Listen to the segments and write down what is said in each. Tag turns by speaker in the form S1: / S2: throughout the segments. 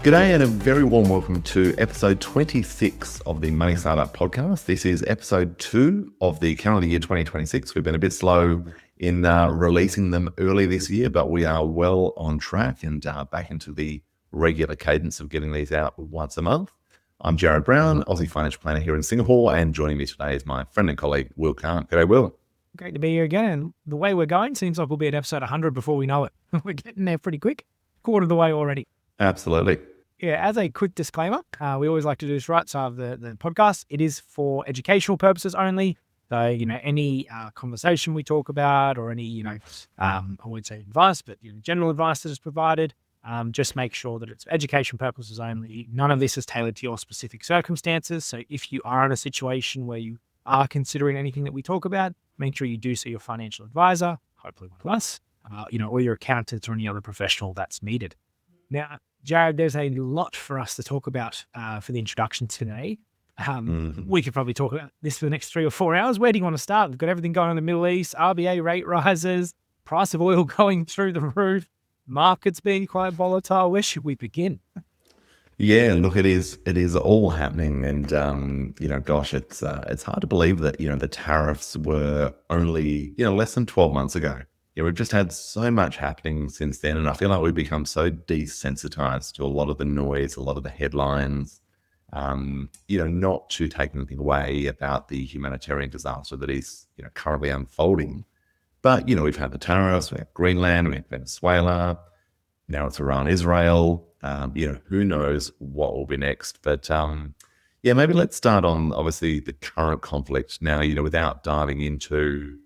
S1: G'day and a very warm welcome to episode 26 of the Money Startup podcast. This is episode 2 of the calendar year 2026. We've been a bit slow in releasing them early this year, but we are well on track and back into the regular cadence of getting these out once a month. I'm Jarrad Brown, Aussie financial planner here in Singapore, and joining me today is my friend and colleague, Will Cant. G'day, Will.
S2: Great to be here again. The way we're going seems like we'll be at episode 100 before we know it. We're getting there pretty quick. Quarter of the way already.
S1: Absolutely.
S2: Yeah, as a quick disclaimer, we always like to do this right. So the podcast, it is for educational purposes only. So, any conversation we talk about or any, I won't say advice, but general advice that is provided, just make sure that it's for education purposes only. None of this is tailored to your specific circumstances. So if you are in a situation where you are considering anything that we talk about, make sure you do see your financial advisor, hopefully one of us, or your accountant or any other professional that's needed. Now, Jarrad, there's a lot for us to talk about for the introduction today. We could probably talk about this for the next 3 or 4 hours. Where do you want to start? We've got everything going on in the Middle East, RBA rate rises, price of oil going through the roof, markets being quite volatile. Where should we begin?
S1: Yeah, look, it is all happening, and gosh, it's hard to believe that the tariffs were only less than 12 months ago. Yeah, we've just had so much happening since then, and I feel like we've become so desensitized to a lot of the noise, a lot of the headlines. Not to take anything away about the humanitarian disaster that is currently unfolding, but we've had the tariffs, we have Greenland, we have Venezuela, now it's Iran, Israel. Who knows what will be next? But maybe let's start on obviously the current conflict now. Without diving into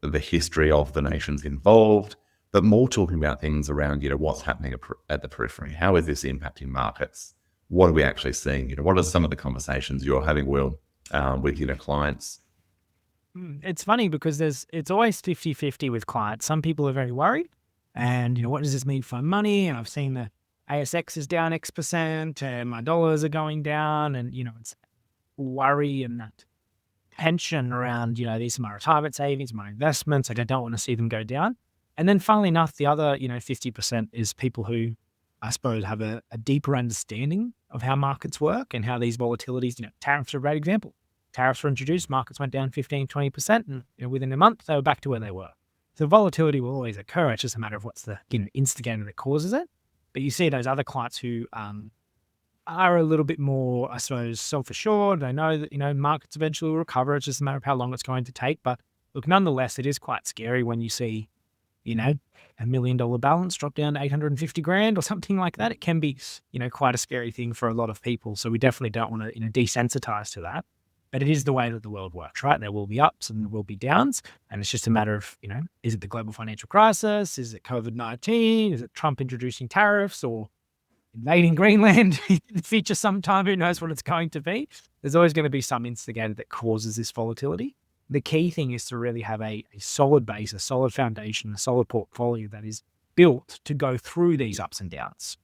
S1: the history of the nations involved, but more talking about things around, what's happening at the periphery. How is this impacting markets? What are we actually seeing? What are some of the conversations you're having, Will, with, clients?
S2: It's funny because it's always 50-50 with clients. Some people are very worried and, what does this mean for money? And I've seen the ASX is down X% and my dollars are going down and, it's worry and that tension around, these are my retirement savings, my investments. I don't want to see them go down. And then funnily enough, the other, 50% is people who I suppose have a deeper understanding of how markets work and how these volatilities, tariffs are a great example. Tariffs were introduced, markets went down 15-20% and within a month, they were back to where they were. So volatility will always occur. It's just a matter of what's the instigator that causes it. But you see those other clients who are a little bit more, I suppose, self-assured. They know that, markets eventually will recover. It's just a matter of how long it's going to take. But look, nonetheless, it is quite scary when you see, $1 million balance drop down to 850 grand or something like that. It can be, quite a scary thing for a lot of people. So we definitely don't want to, desensitize to that. But it is the way that the world works, right? There will be ups and there will be downs. And it's just a matter of, is it the global financial crisis? Is it COVID-19? Is it Trump introducing tariffs or invading Greenland in the future sometime? Who knows what it's going to be? There's always going to be some instigator that causes this volatility. The key thing is to really have a solid base, a solid foundation, a solid portfolio that is built to go through these ups and downs.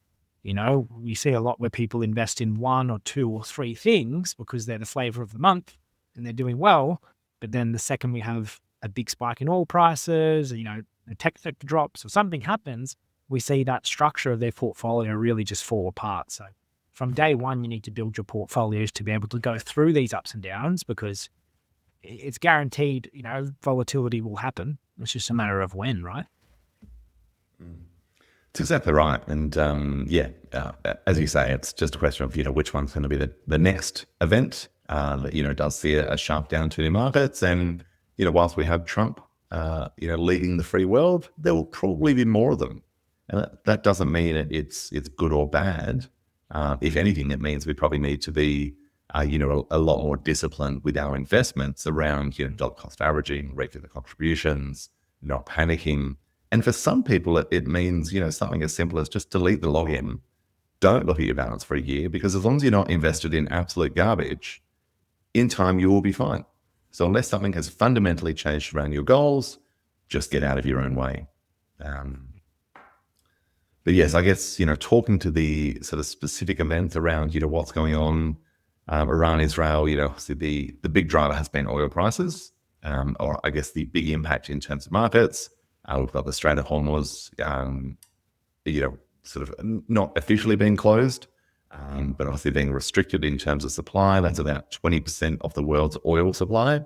S2: We see a lot where people invest in 1 or 2 or 3 things because they're the flavor of the month and they're doing well. But then the second we have a big spike in oil prices, the tech sector drops or something happens, we see that structure of their portfolio really just fall apart. So from day one, you need to build your portfolios to be able to go through these ups and downs because it's guaranteed, volatility will happen. It's just a matter of when, right?
S1: It's exactly right. And as you say, it's just a question of, which one's going to be the next event that, does see a sharp downturn in markets. And, whilst we have Trump, leading the free world, there will probably be more of them. And that doesn't mean it's good or bad. If anything, it means we probably need to be, a lot more disciplined with our investments around, dollar cost averaging, regular contributions, not panicking. And for some people, it means, something as simple as just delete the login. Don't look at your balance for a year because as long as you're not invested in absolute garbage, in time you will be fine. So unless something has fundamentally changed around your goals, just get out of your own way. But yes, I guess, talking to the sort of specific events around, what's going on, Iran, Israel, obviously the big driver has been oil prices, or I guess the big impact in terms of markets. We've got the Strait of Hormuz, sort of not officially being closed, but obviously being restricted in terms of supply. That's about 20% of the world's oil supply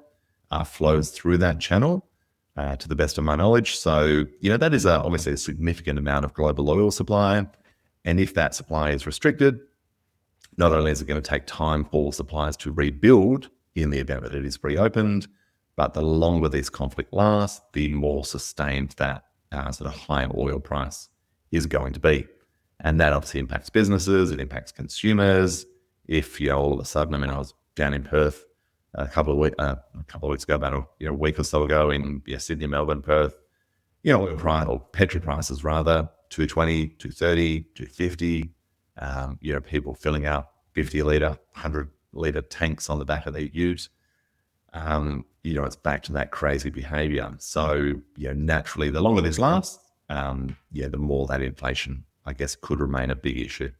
S1: flows through that channel, to the best of my knowledge. So, that is obviously a significant amount of global oil supply. And if that supply is restricted, not only is it going to take time for suppliers to rebuild in the event that it is reopened, but the longer this conflict lasts, the more sustained that sort of higher oil price is going to be. And that obviously impacts businesses, it impacts consumers. If, all of a sudden, I was down in Perth a couple of weeks ago, about a week or so ago in Sydney, Melbourne, Perth, oil price, or petrol prices rather, 220, 230, 250, people filling out 50 litre, 100 litre tanks on the back of their ute. It's back to that crazy behavior. So, naturally, the longer this lasts, the more that inflation, I guess, could remain a big issue.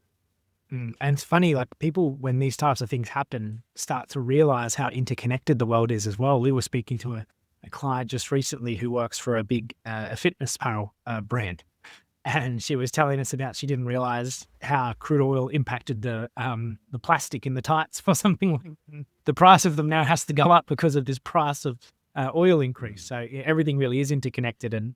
S2: And it's funny, like people, when these types of things happen, start to realize how interconnected the world is as well. We were speaking to a client just recently who works for a big fitness apparel brand. And she was telling us about, she didn't realize how crude oil impacted the plastic in the tights for something like the price of them now has to go up because of this price of oil increase. So everything really is interconnected. And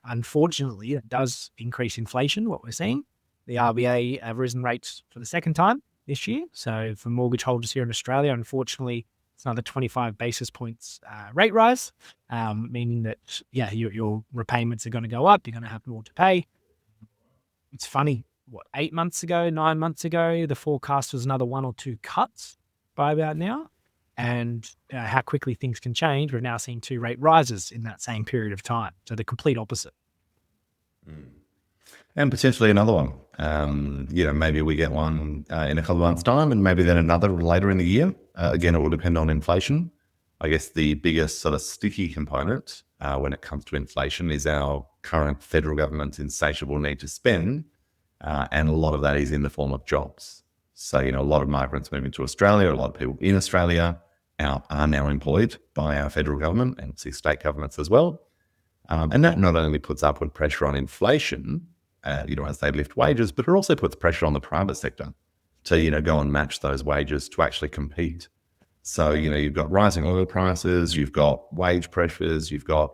S2: unfortunately, it does increase inflation, what we're seeing. The RBA have risen rates for the second time this year. So for mortgage holders here in Australia, unfortunately, it's another 25 basis points rate rise, meaning that, your repayments are going to go up. You're going to have more to pay. It's funny, 9 months ago, the forecast was another 1 or 2 cuts by about now. And how quickly things can change. We've now seen 2 rate rises in that same period of time. So the complete opposite.
S1: And potentially another one. Maybe we get one in a couple of months' time, and maybe then another later in the year. Again, it will depend on inflation. I guess the biggest sort of sticky component when it comes to inflation is our current federal government's insatiable need to spend, and a lot of that is in the form of jobs. So, a lot of migrants moving to Australia, a lot of people in Australia are now employed by our federal government and state governments as well. And that not only puts upward pressure on inflation, as they lift wages, but it also puts pressure on the private sector to, go and match those wages to actually compete. So, you've got rising oil prices, you've got wage pressures, you've got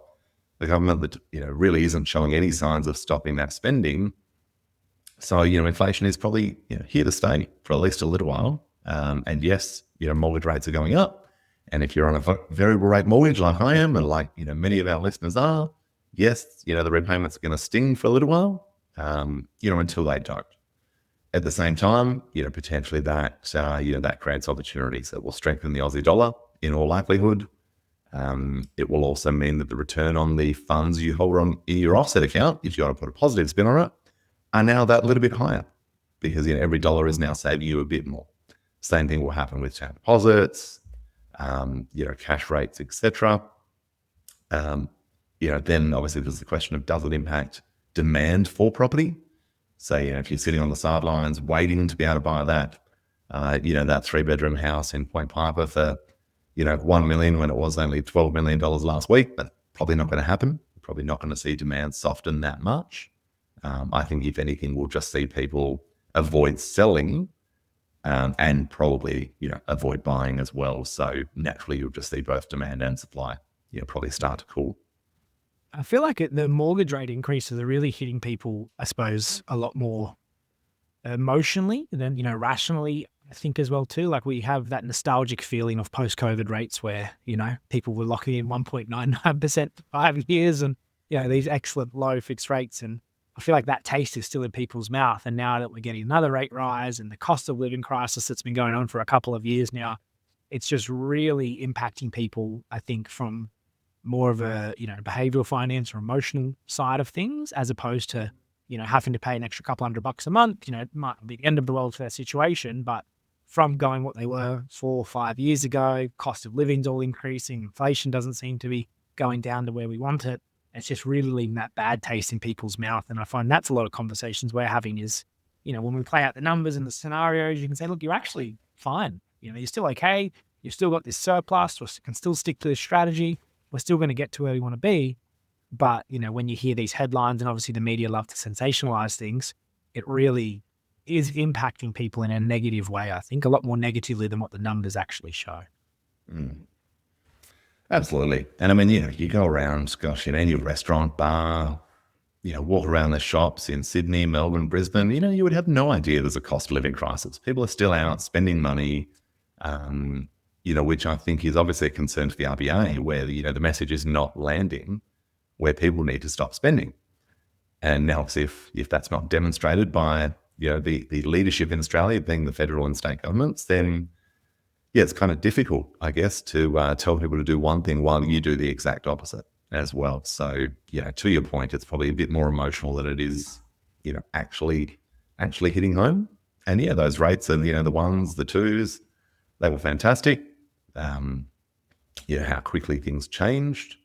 S1: the government that, really isn't showing any signs of stopping that spending. So, inflation is probably here to stay for at least a little while. And yes, mortgage rates are going up. And if you're on a variable rate mortgage like I am, and like, many of our listeners are, yes, the repayments are going to sting for a little while, until they don't. At the same time, potentially that, that creates opportunities that will strengthen the Aussie dollar in all likelihood. It will also mean that the return on the funds you hold on in your offset account, if you want to put a positive spin on it, are now that little bit higher because, every dollar is now saving you a bit more. Same thing will happen with term deposits, cash rates, etc. Then obviously there's the question of, does it impact demand for property? So, if you're sitting on the sidelines waiting to be able to buy that, that 3-bedroom house in Point Piper for, $1 million when it was only $12 million last week, that's probably not going to happen. You're probably not going to see demand soften that much. I think if anything, we'll just see people avoid selling and probably, avoid buying as well. So naturally, you'll just see both demand and supply, probably start to cool.
S2: I feel like the mortgage rate increases are really hitting people, I suppose, a lot more emotionally than, rationally, I think as well too. Like we have that nostalgic feeling of post-COVID rates where, people were locking in 1.99% for 5 years and, these excellent low fixed rates. And I feel like that taste is still in people's mouth. And now that we're getting another rate rise and the cost of living crisis that's been going on for a couple of years now, it's just really impacting people, I think, from more of a, behavioral finance or emotional side of things, as opposed to, having to pay an extra couple $100 a month. It might be the end of the world for their situation, but from going what they were 4 or 5 years ago, cost of living's all increasing, inflation doesn't seem to be going down to where we want it. It's just really leaving that bad taste in people's mouth. And I find that's a lot of conversations we're having is, when we play out the numbers and the scenarios, you can say, look, you're actually fine. You're still okay. You've still got this surplus, or can still stick to this strategy. We're still going to get to where we want to be. But, when you hear these headlines, and obviously the media love to sensationalize things, it really is impacting people in a negative way. I think a lot more negatively than what the numbers actually show.
S1: Absolutely. And I mean, you go around, gosh, in any restaurant, bar, walk around the shops in Sydney, Melbourne, Brisbane, you would have no idea there's a cost of living crisis. People are still out spending money, which I think is obviously a concern for the RBA, where, the message is not landing, where people need to stop spending. And now, if that's not demonstrated by, the leadership in Australia, being the federal and state governments, then it's kind of difficult, I guess, to tell people to do one thing while you do the exact opposite as well. So, to your point, it's probably a bit more emotional than it is, actually hitting home. And those rates are, the ones, the twos, they were fantastic. How quickly things changed.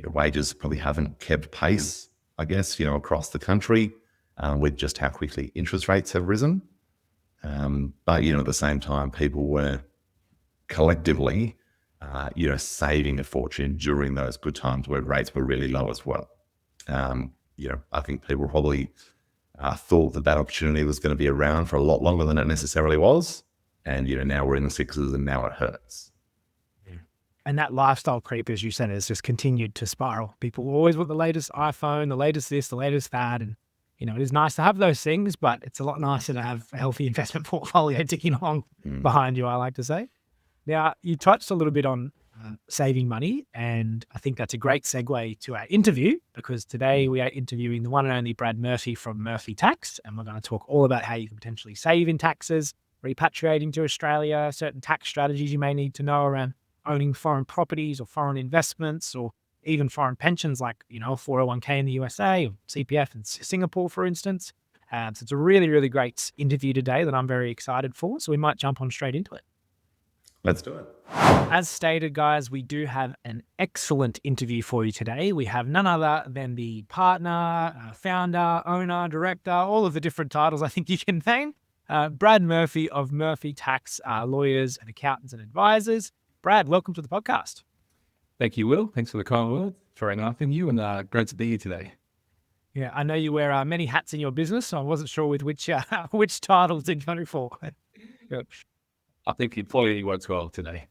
S1: Wages probably haven't kept pace, I guess, across the country with just how quickly interest rates have risen. But, at the same time, people were collectively, saving a fortune during those good times where rates were really low as well. I think people probably thought that opportunity was going to be around for a lot longer than it necessarily was. And, now we're in the sixes and now it hurts.
S2: And that lifestyle creep, as you said, has just continued to spiral. People always want the latest iPhone, the latest this, the latest that. And, it is nice to have those things, but it's a lot nicer to have a healthy investment portfolio ticking along behind you, I like to say. Now, you touched a little bit on saving money, and I think that's a great segue to our interview, because today we are interviewing the one and only Brad Murphy from Murphy Tax, and we're going to talk all about how you can potentially save in taxes, repatriating to Australia, certain tax strategies you may need to know around owning foreign properties or foreign investments, or even foreign pensions like, 401k in the USA or CPF in Singapore, for instance. So it's a really, really great interview today that I'm very excited for. So we might jump on straight into it.
S1: Let's do it.
S2: As stated, guys, we do have an excellent interview for you today. We have none other than the partner, founder, owner, director, all of the different titles I think you can name. Brad Murphy of Murphy Tax, lawyers and accountants and advisors. Brad, welcome to the podcast.
S3: Thank you, Will. Thanks for the kind words. Very nice of you, and great to be here today.
S2: Yeah, I know you wear many hats in your business, so I wasn't sure with which titles to go for.
S3: Yep. I think the employee works well today.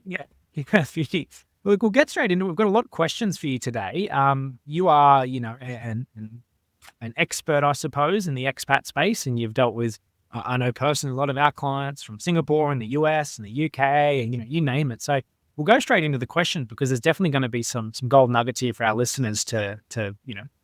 S2: Yeah. Well, we'll get straight into it. We've got a lot of questions for you today. You are, an expert, I suppose, in the expat space, and you've dealt with, I know personally, a lot of our clients from Singapore and the US and the UK, and you name it. So we'll go straight into the questions, because there's definitely going to be some gold nuggets here for our listeners to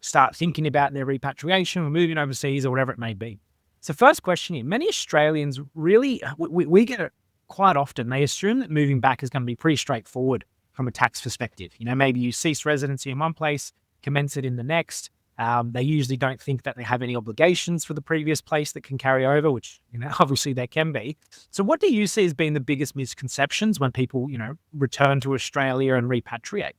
S2: start thinking about their repatriation or moving overseas or whatever it may be. So first question here, many Australians really, we get it quite often. They assume that moving back is going to be pretty straightforward from a tax perspective. Maybe you cease residency in one place, commence it in the next. They usually don't think that they have any obligations for the previous place that can carry over, which, obviously there can be. So what do you see as being the biggest misconceptions when people, return to Australia and repatriate?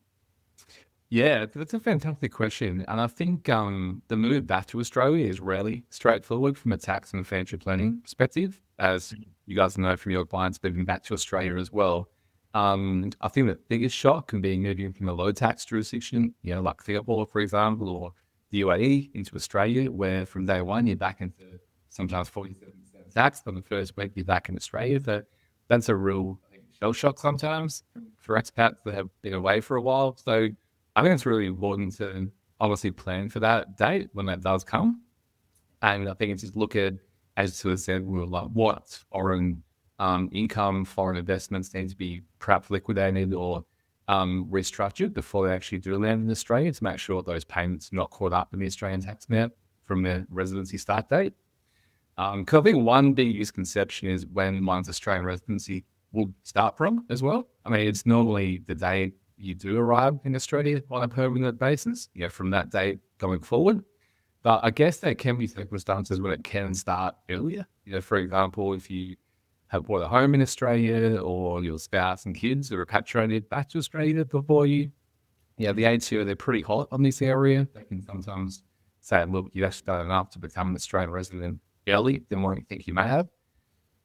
S3: Yeah, that's a fantastic question. And I think the move back to Australia is rarely straightforward from a tax and financial planning perspective, as you guys know from your clients moving back to Australia as well. I think the biggest shock can be moving from a low tax jurisdiction, like Singapore, for example, or the UAE into Australia, where from day one you're back into sometimes 47% tax. On the first week you're back in Australia. So that's a real shell shock sometimes for expats that have been away for a while. So I think it's really important to obviously plan for that date when that does come. And I think it's just look at, as Sue said, like what foreign income, foreign investments need to be perhaps liquidated or restructured before they actually do land in Australia, to make sure those payments are not caught up in the Australian tax net from their residency start date. Because I think one big misconception is when one's Australian residency will start from as well. I mean, it's normally the day you do arrive in Australia on a permanent basis, from that date going forward. But I guess there can be circumstances when it can start earlier. For example, if you have bought a home in Australia, or your spouse and kids are repatriated back to Australia before you. The ATO, they're pretty hot on this area. They can sometimes say, look, you've actually done enough to become an Australian resident early than what you think you may have.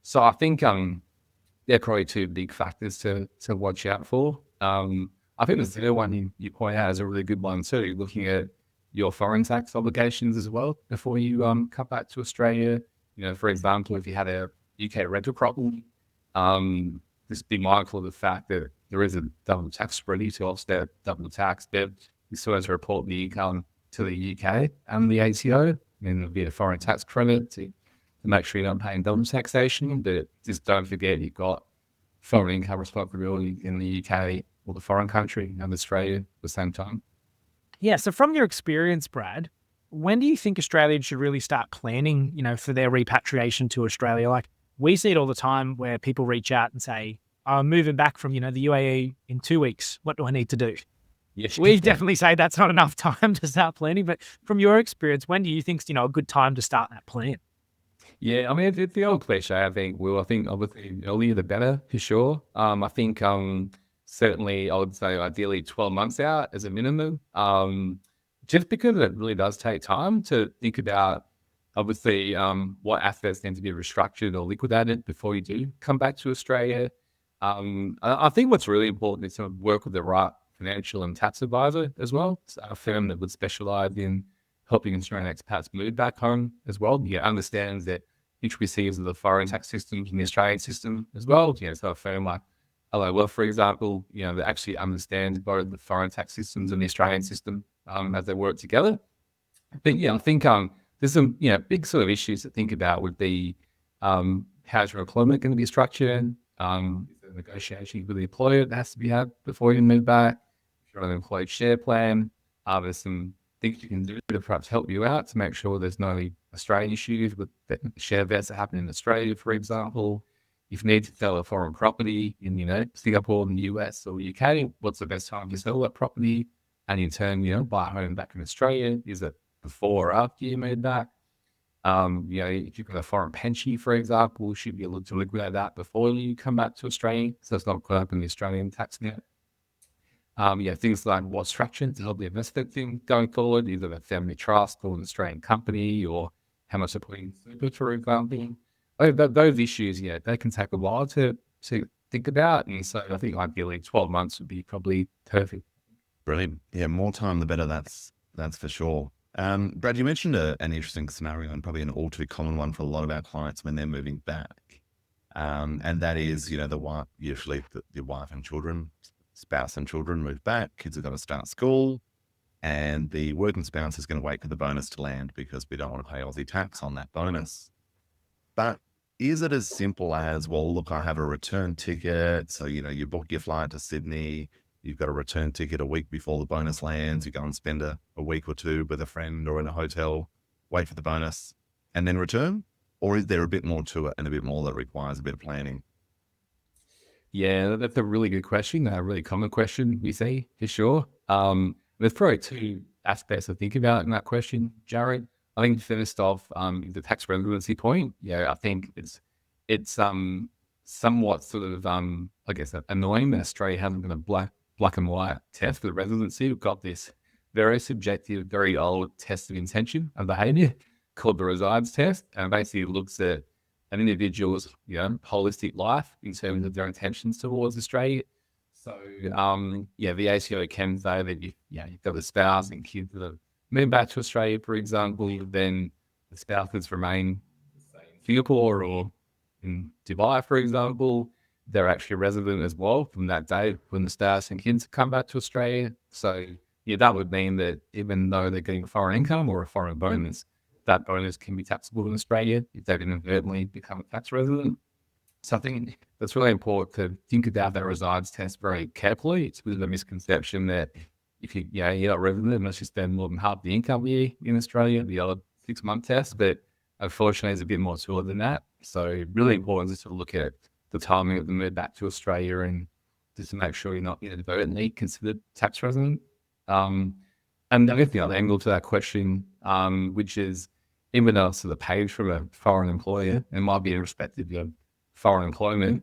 S3: So I think they're probably two big factors to watch out for. I think the third one you point out is a really good one too, looking at your foreign tax obligations as well before you come back to Australia. For example, if you had a UK rental property, just be mindful of the fact that there is a double tax spread to offset double tax, but you still have to report the income to the UK and the ATO, and there'll be a foreign tax credit to make sure you're not paying double taxation. But just don't forget you've got foreign income responsibility in the UK or the foreign country and Australia at the same time.
S2: Yeah. So from your experience, Brad, when do you think Australians should really start planning, for their repatriation to Australia? Like we see it all the time where people reach out and say, I'm moving back from, the UAE in 2 weeks. What do I need to do?
S3: Yes,
S2: We definitely say that's not enough time to start planning. But from your experience, when do you think's, a good time to start that plan?
S3: Yeah, I mean, it's the old cliche, I think. Well, I think obviously earlier the better for sure. I think certainly I would say ideally 12 months out as a minimum. Just because it really does take time to think about obviously what assets need to be restructured or liquidated before you do come back to Australia. I think what's really important is to work with the right financial and tax advisor as well. It's a firm that would specialize in helping Australian expats move back home as well. Understands that intricacies of the foreign tax systems and the Australian system as well. So a firm like Hello Wealth, for example, that actually understands both the foreign tax systems and the Australian system as they work together. But I think there's some big sort of issues to think about would be how's your employment going to be structured? Is there negotiation with the employer that has to be had before you move back? If you're on an employee share plan, there's some things you can do to perhaps help you out to make sure there's no Australian issues with share vets that happen in Australia, for example. If you need to sell a foreign property in, Singapore, the US or UK, what's the best time to sell that property? And in turn, buy a home back in Australia? Is it before or after you move back? If you've got a foreign pension, for example, should be able to liquidate that before you come back to Australia, so it's not caught up in the Australian tax net. Things like what structure to help the investment thing going forward, either a family trust or an Australian company, or how much they're putting in super, for example. Those issues, they can take a while to think about. And so I think ideally 12 months would be probably perfect.
S1: Brilliant. Yeah, more time the better. That's for sure. Brad, you mentioned an interesting scenario, and probably an all too common one for a lot of our clients when they're moving back. And that is, the wife, usually the wife and children, spouse and children move back. Kids have got to start school, and the working spouse is going to wait for the bonus to land because we don't want to pay Aussie tax on that bonus. But is it as simple as, well, look, I have a return ticket. So, you book your flight to Sydney, you've got a return ticket a week before the bonus lands, you go and spend a week or two with a friend or in a hotel, wait for the bonus, and then return? Or is there a bit more to it and a bit more that requires a bit of planning?
S3: Yeah, that's a really good question, a really common question we see for sure. There's probably two aspects to think about in that question, Jarrad. I think first off, the tax residency point. I think it's somewhat sort of I guess annoying that Australia hasn't got a black and white test for the residency. We've got this very subjective, very old test of intention and behaviour called the resides test, and basically looks at an individual's holistic life in terms of their intentions towards Australia. So the ACO can say that you've got a spouse and kids that have moved back to Australia, for example, then the spouses remain, say, in Singapore or in Dubai, for example. They're actually a resident as well from that day when the spouse and kids come back to Australia. So that would mean that even though they're getting a foreign income or a foreign bonus, that bonus can be taxable in Australia if they've inadvertently become a tax resident. So I think that's really important to think about that resides test very carefully. It's a bit of a misconception that if you're not resident unless you spend more than half the income year in Australia, the other 6-month test. But unfortunately, there's a bit more to it than that. So really important is to look at the timing of the move back to Australia and just to make sure you're not inadvertently considered tax resident. And I guess the other angle to that question, which is even though it's sort of paid from a foreign employer and might be irrespective of foreign employment,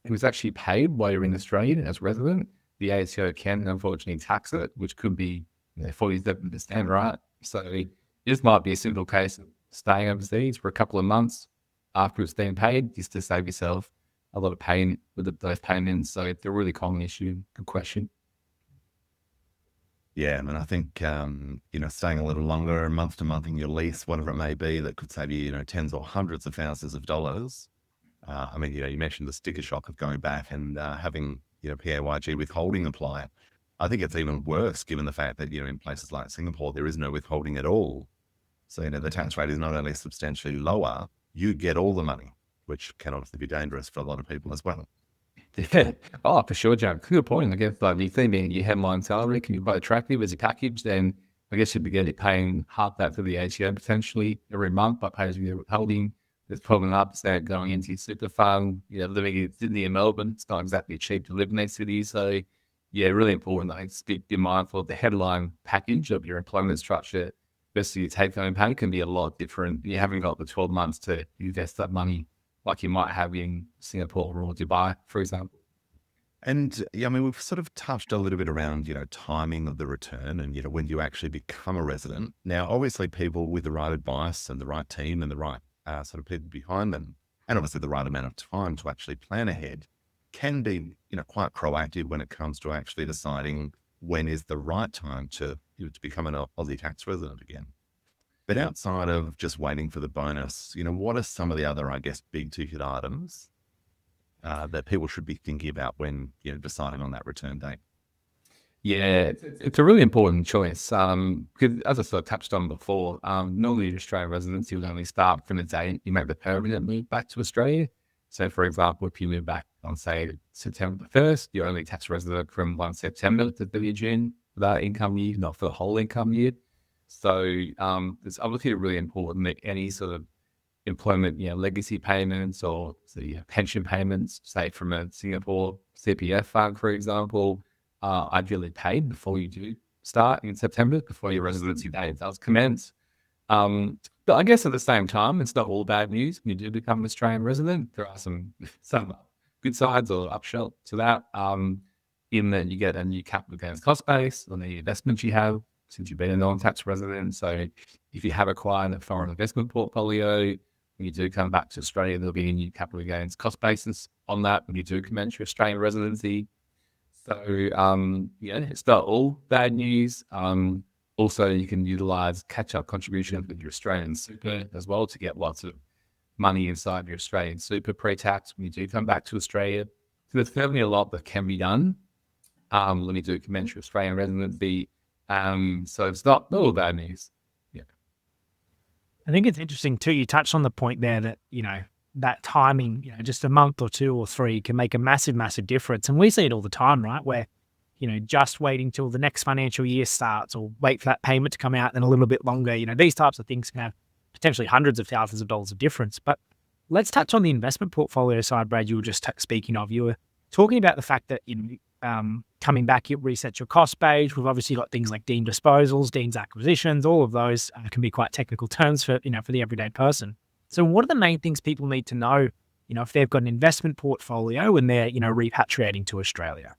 S3: it was actually paid while you're in Australia as a resident. The ATO can unfortunately tax it, which could be 47%, right? So this might be a simple case of staying overseas for a couple of months after it's being paid, just to save yourself a lot of pain with those payments. So it's a really common issue. Good question.
S1: Yeah, and I think staying a little longer, month to month in your lease, whatever it may be, that could save you, tens or hundreds of thousands of dollars. I mean, you mentioned the sticker shock of going back and having, PAYG withholding apply. I think it's even worse given the fact that, in places like Singapore, there is no withholding at all. So, the tax rate is not only substantially lower, you get all the money, which can obviously be dangerous for a lot of people as well.
S3: Yeah. Oh, for sure, Jared. Good point. I guess like you think your headline salary can be quite attractive as a package, then I guess you'd be paying half that for the ATO potentially every month by paying your withholding. There's probably an upset going into your super fund. Living in Sydney and Melbourne, it's not exactly cheap to live in these cities. So yeah, really important. I think be mindful of the headline package of your employment structure versus your take home pay can be a lot different. You haven't got the 12 months to invest that money like you might have in Singapore or Dubai, for example.
S1: And yeah, I mean, we've sort of touched a little bit around, timing of the return and, when you actually become a resident. Now, obviously, people with the right advice and the right team and the right sort of people behind them, and obviously the right amount of time to actually plan ahead, can be, quite proactive when it comes to actually deciding when is the right time to, to become an Aussie tax resident again. But outside of just waiting for the bonus, what are some of the other, I guess, big ticket items that people should be thinking about when, deciding on that return date?
S3: Yeah, it's a really important choice. Because as I sort of touched on before, normally your Australian residency would only start from the day you make the permanent move back to Australia. So, for example, if you move back on, say, September 1st, you're only tax resident from 1 September to 30 June for that income year, not for the whole income year. So, it's obviously really important that any sort of employment, legacy payments or pension payments, say from a Singapore CPF fund, for example, ideally paid before you do start in September, before your residency date does commence. But I guess at the same time, it's not all bad news when you do become an Australian resident. There are some good sides or upshot to that, in that you get a new capital gains cost base on the investments you have since you've been a non-tax resident. So if you have acquired a foreign investment portfolio, when you do come back to Australia, there'll be a new capital gains cost basis on that when you do commence your Australian residency. So, it's not all bad news. Also, you can utilize catch-up contributions with your Australian super as well to get lots of money inside your Australian super pre-tax when you do come back to Australia. So there's certainly a lot that can be done when you do commence your Australian residency. So it's not all bad news.
S2: I think it's interesting too. You touched on the point there that, that timing, just a month or 2 or 3 can make a massive, massive difference. And we see it all the time, right? Where, just waiting till the next financial year starts or wait for that payment to come out then a little bit longer. These types of things can have potentially hundreds of thousands of dollars of difference. But let's touch on the investment portfolio side, Brad, you were just speaking of. You were talking about the fact that, coming back, it resets your cost base. We've obviously got things like deemed disposals, deemed acquisitions. All of those can be quite technical terms for, for the everyday person. So what are the main things people need to know, if they've got an investment portfolio and they're, repatriating to Australia?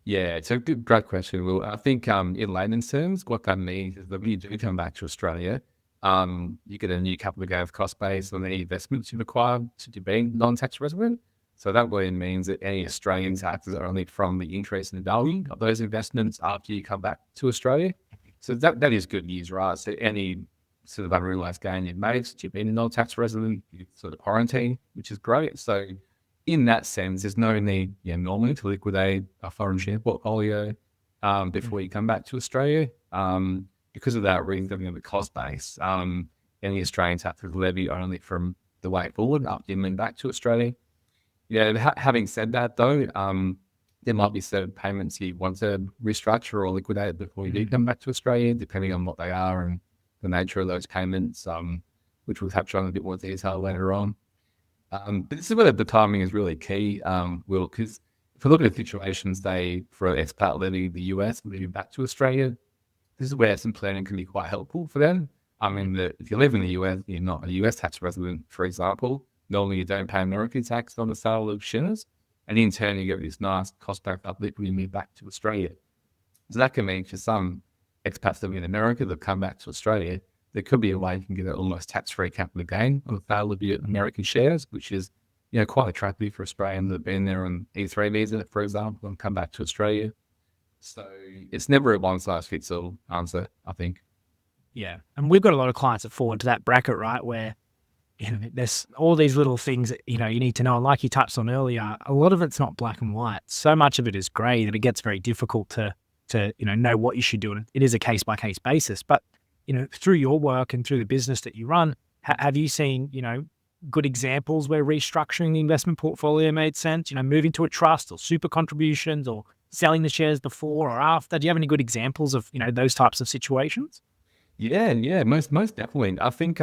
S3: Yeah, it's a great question. Well, I think in layman's terms, what that means is that when you do come back to Australia, you get a new capital gains cost base on any investments you've acquired since you've been non-tax resident. So that really means that any Australian taxes are only from the increase in the value of those investments after you come back to Australia. So that is good news, right? So any sort of unrealized gain you've made since you've been a non-tax resident, you sort of quarantine, which is great. So in that sense, there's no need normally to liquidate a foreign share portfolio before you come back to Australia. Because of that reason of the cost base, any Australian taxes levy only from the way forward after you move back to Australia. Having said that, though, there might be certain payments you want to restructure or liquidate before you do come back to Australia, depending on what they are and the nature of those payments, which we'll touch on in a bit more detail later on. But this is where the timing is really key, Will, because if we look at a situation, say, for an expat living in the US, moving back to Australia, this is where some planning can be quite helpful for them. I mean, if you live in the US, you're not a US tax resident, for example, normally you don't pay American tax on the sale of shares, and in turn you get this nice cost back uplift when you move back to Australia. So that can mean for some expats living in America that come back to Australia, there could be a way you can get an almost tax-free capital gain on the sale of your American shares, which is quite attractive for Australians that have been there on E3 visa, for example, and come back to Australia. So it's never a one size fits all answer, I think.
S2: Yeah. And we've got a lot of clients that fall into that bracket, right? Where, there's all these little things that, you need to know. And like you touched on earlier, a lot of it's not black and white. So much of it is gray that it gets very difficult to know what you should do. And it is a case by case basis. But, through your work and through the business that you run, have you seen, good examples where restructuring the investment portfolio made sense, moving to a trust or super contributions or selling the shares before or after? Do you have any good examples of, those types of situations?
S3: Yeah, most definitely. I think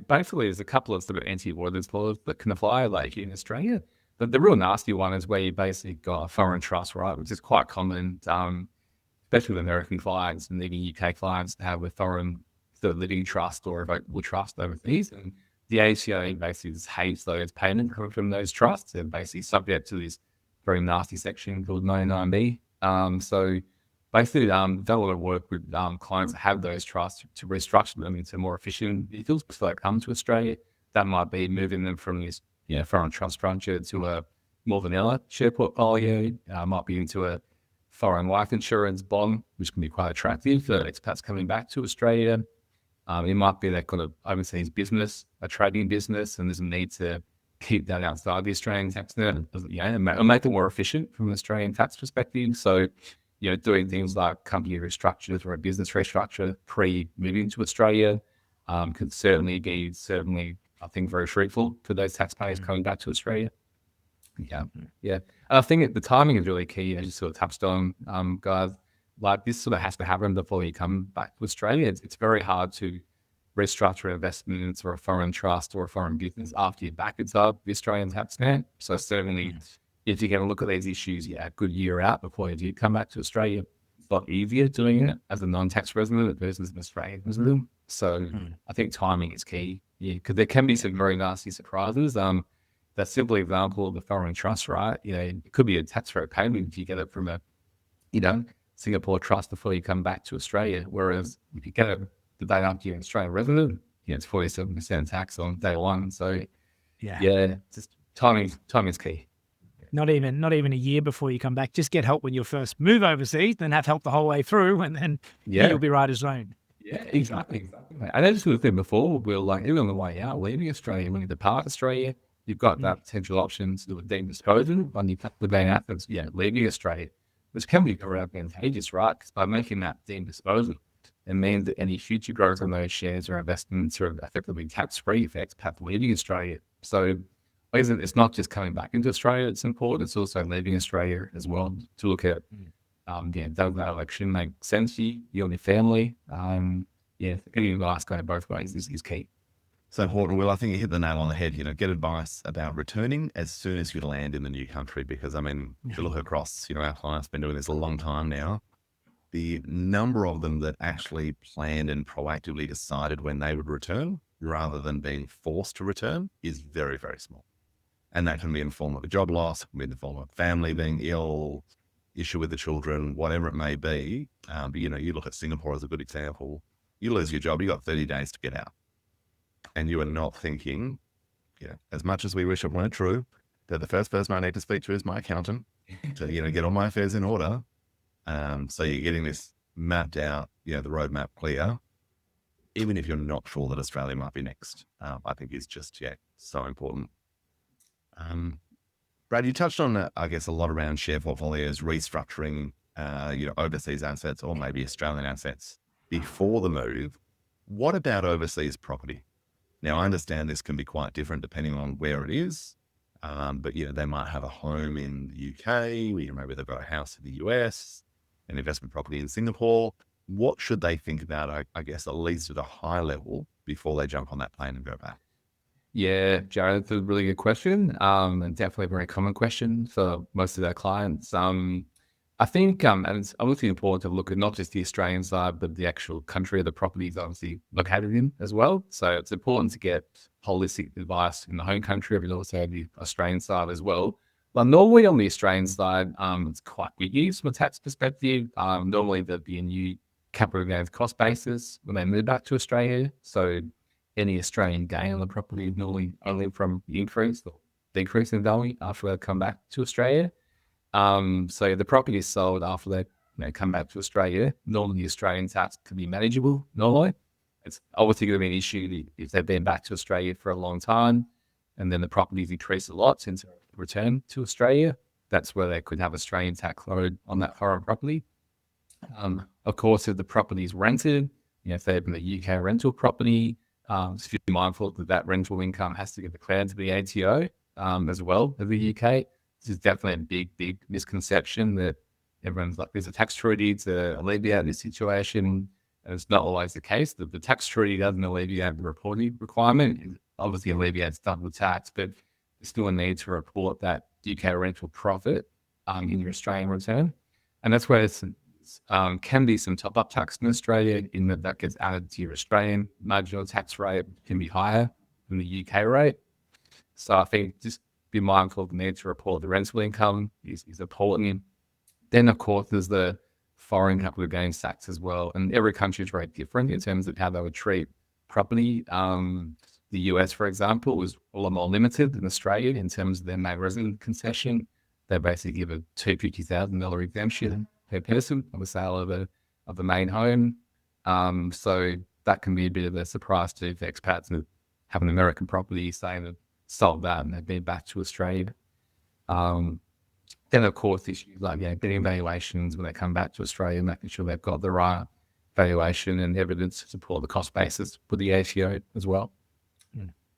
S3: basically there's a couple of sort of anti-avoidance laws that can apply like here in Australia. But the real nasty one is where you basically got a foreign trust, right, which is quite common, especially with American clients and even UK clients to have a foreign sort of living trust or revocable trust overseas. And the ACA basically just hates those payments coming from those trusts. They're basically subject to this very nasty section called 99B. So basically, done a lot of work with clients that have those trusts to restructure them into more efficient vehicles before they come to Australia. That might be moving them from this foreign trust structure to a more vanilla share portfolio. Might be into a foreign life insurance bond, which can be quite attractive for expats coming back to Australia. It might be they've got an overseas business, a trading business, and there's a need to keep that outside the Australian tax net, and make it more efficient from an Australian tax perspective. So, doing things like company restructures or a business restructure pre-moving to Australia can certainly be, I think, very fruitful for those taxpayers coming back to Australia. Yeah. And I think the timing is really key, as you sort of touched on, guys. Like this sort of has to happen before you come back to Australia. It's very hard to restructure investments or a foreign trust or a foreign business after you're back inside the Australian tax net. So certainly, if you can look at these issues, a good year out before you do come back to Australia, it's a lot easier doing it as a non-tax resident versus an Australian resident. So I think timing is key. Yeah, because there can be some very nasty surprises. That simple example of the foreign trust, right? It could be a tax-free payment if you get it from a, Singapore trust before you come back to Australia. Whereas if you get it the day after you're an Australian resident, it's 47% tax on day one. So just timing is key.
S2: Not even a year before you come back. Just get help when you first move overseas, then have help the whole way through, and then you'll be right as rain.
S3: Yeah, exactly. And as we said before, we're like, even on the way out, leaving Australia, when you depart Australia, you've got that potential option to do a deemed disposal when you the main assets, leaving Australia, which can be very advantageous, right? Because by making that deemed disposal, it means that any future growth on those shares or investments are effectively tax-free for expats leaving Australia. So it's not just coming back into Australia, it's important, it's also leaving Australia as well to look at, does that election make sense to you and your family? Getting advice going both ways is key.
S1: So important, Will. I think you hit the nail on the head. Get advice about returning as soon as you land in the new country. Because, if you look across, our clients been doing this a long time now. The number of them that actually planned and proactively decided when they would return rather than being forced to return is very, very small. And that can be in the form of a job loss, in the form of family being ill, issue with the children, whatever it may be. But, you look at Singapore as a good example. You lose your job, you got 30 days to get out. And you are not thinking, as much as we wish it weren't true, that the first person I need to speak to is my accountant to, get all my affairs in order. So you're getting this mapped out, the roadmap clear, even if you're not sure that Australia might be next. I think is just, so important. Brad, you touched on, I guess, a lot around share portfolios, restructuring, overseas assets or maybe Australian assets before the move. What about overseas property? Now, I understand this can be quite different depending on where it is, but they might have a home in the UK, maybe they've got a house in the US, an investment property in Singapore. What should they think about, I guess, at least at a high level before they jump on that plane and go back?
S3: Yeah, Jarrad, that's a really good question, and definitely a very common question for most of our clients. I think, and it's obviously important to look at not just the Australian side, but the actual country of the property is obviously located in as well. So it's important to get holistic advice in the home country, but also the Australian side as well. But normally on the Australian side, it's quite good use from a tax perspective. Normally there'd be a new capital gains cost basis when they move back to Australia. So any Australian gain on the property is normally only from the increase or decrease in value after they come back to Australia. So the property is sold after they come back to Australia. Normally, Australian tax can be manageable. Normally, it's obviously going to be an issue if they've been back to Australia for a long time, and then the properties increase a lot since they return to Australia. That's where they could have Australian tax load on that foreign property. Of course, if the property is rented, if they've been a UK rental property, just be mindful that rental income has to get declared to the ATO as well as the UK. This is definitely a big misconception that everyone's like, there's a tax treaty to alleviate this situation. And it's not always the case. The tax treaty doesn't alleviate the reporting requirement. It obviously alleviates double tax, but there's still a need to report that UK rental profit in your Australian return. And that's where it's can be some top-up tax in Australia in that gets added to your Australian marginal tax rate, can be higher than the UK rate. So I think just be mindful of the need to report the rental income is important. Then, of course, there's the foreign capital gains tax as well. And every country is very different in terms of how they would treat property. The US, for example, is a lot more limited than Australia in terms of their main resident concession. They basically give a $250,000 exemption per person of a sale of the main home. So that can be a bit of a surprise to expats that have an American property, say they've sold that and they've been back to Australia. Then, of course, issues like getting valuations when they come back to Australia, making sure they've got the right valuation and evidence to support the cost basis for the ATO as well.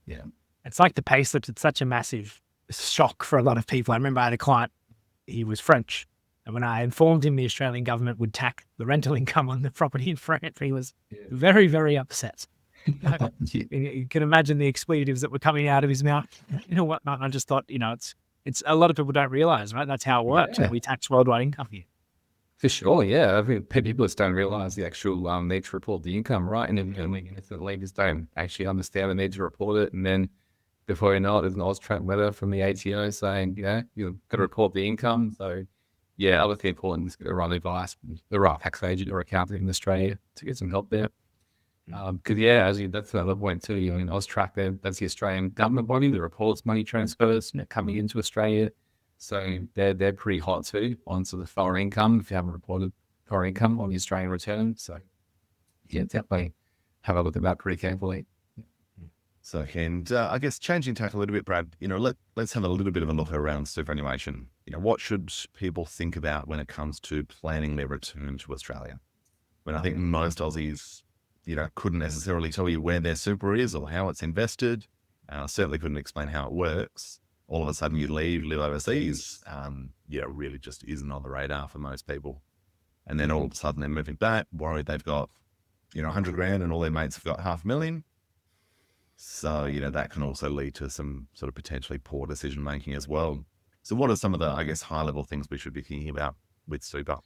S3: Yeah.
S2: It's like the pay slips. It's such a massive shock for a lot of people. I remember I had a client, he was French. And when I informed him the Australian government would tax the rental income on the property in France, he was very, very upset. You can imagine the expletives that were coming out of his mouth, whatnot. And I just thought, it's a lot of people don't realize, right? That's how it works. We tax worldwide income here.
S3: For sure, yeah. I think people just don't realize the actual need to report the income, right? And innocent leaders don't actually understand the need to report it. And then before you know it, there's an AUSTRAC letter from the ATO saying, you've got to report the income. So, obviously important is to run advice from the right tax agent or accountant in Australia to get some help there. Because, that's another point too. In AUSTRAC, that's the Australian government body that reports money transfers coming into Australia. So they're pretty hot too on sort of foreign income if you haven't reported foreign income on the Australian return. So definitely have a look at that pretty carefully.
S1: So, and I guess changing tack a little bit, Brad, let's have a little bit of a look around superannuation. What should people think about when it comes to planning their return to Australia? When I think most Aussies, couldn't necessarily tell you where their super is or how it's invested. Certainly couldn't explain how it works. All of a sudden you live overseas, really just isn't on the radar for most people. And then all of a sudden they're moving back, worried they've got, 100 grand and all their mates have got $500,000. So, that can also lead to some sort of potentially poor decision-making as well. So what are some of the, high-level things we should be thinking about with super?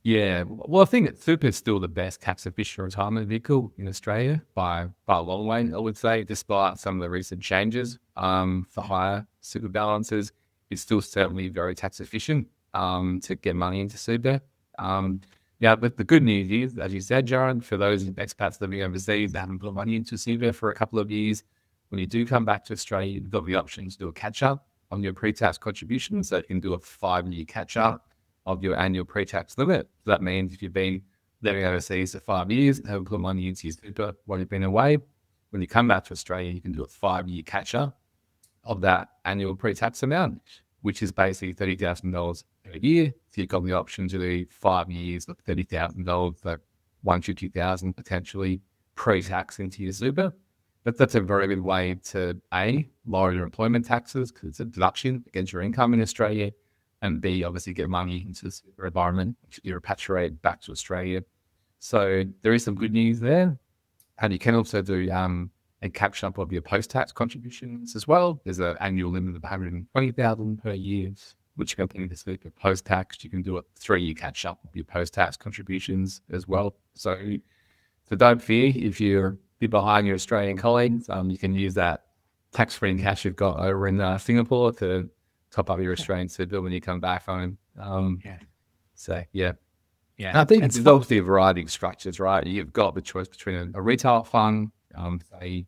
S3: Yeah, well, I think that super is still the best tax-efficient retirement vehicle in Australia by a long way, I would say, despite some of the recent changes for higher super balances. It's still certainly very tax-efficient to get money into super. But the good news is, as you said, Jarrad, for those expats living overseas that haven't put money into super for a couple of years, when you do come back to Australia, you've got the option to do a catch-up on your pre-tax contributions. So you can do a 5-year catch-up of your annual pre-tax limit. So that means if you've been living overseas for 5 years and haven't put money into your super while you've been away, when you come back to Australia, you can do a 5-year catch-up of that annual pre-tax amount, which is basically $30,000 a year. So you've got the option to do 5 years of $30,000, so $150,000 potentially pre-tax into your super. But that's a very good way to lower your employment taxes because it's a deduction against your income in Australia, and B, obviously get money into the super environment, which you repatriate back to Australia. So there is some good news there. And you can also do a catch-up of your post-tax contributions as well. There's an annual limit of $120,000 per year, which you can put into super post-tax. You can do a 3-year catch-up of your post-tax contributions as well. So don't fear if you're a bit behind your Australian colleagues. You can use that tax-free cash you've got over in Singapore to top up your Australian super when you come back home. And I think there's obviously a variety of structures, right? You've got the choice between a retail fund, say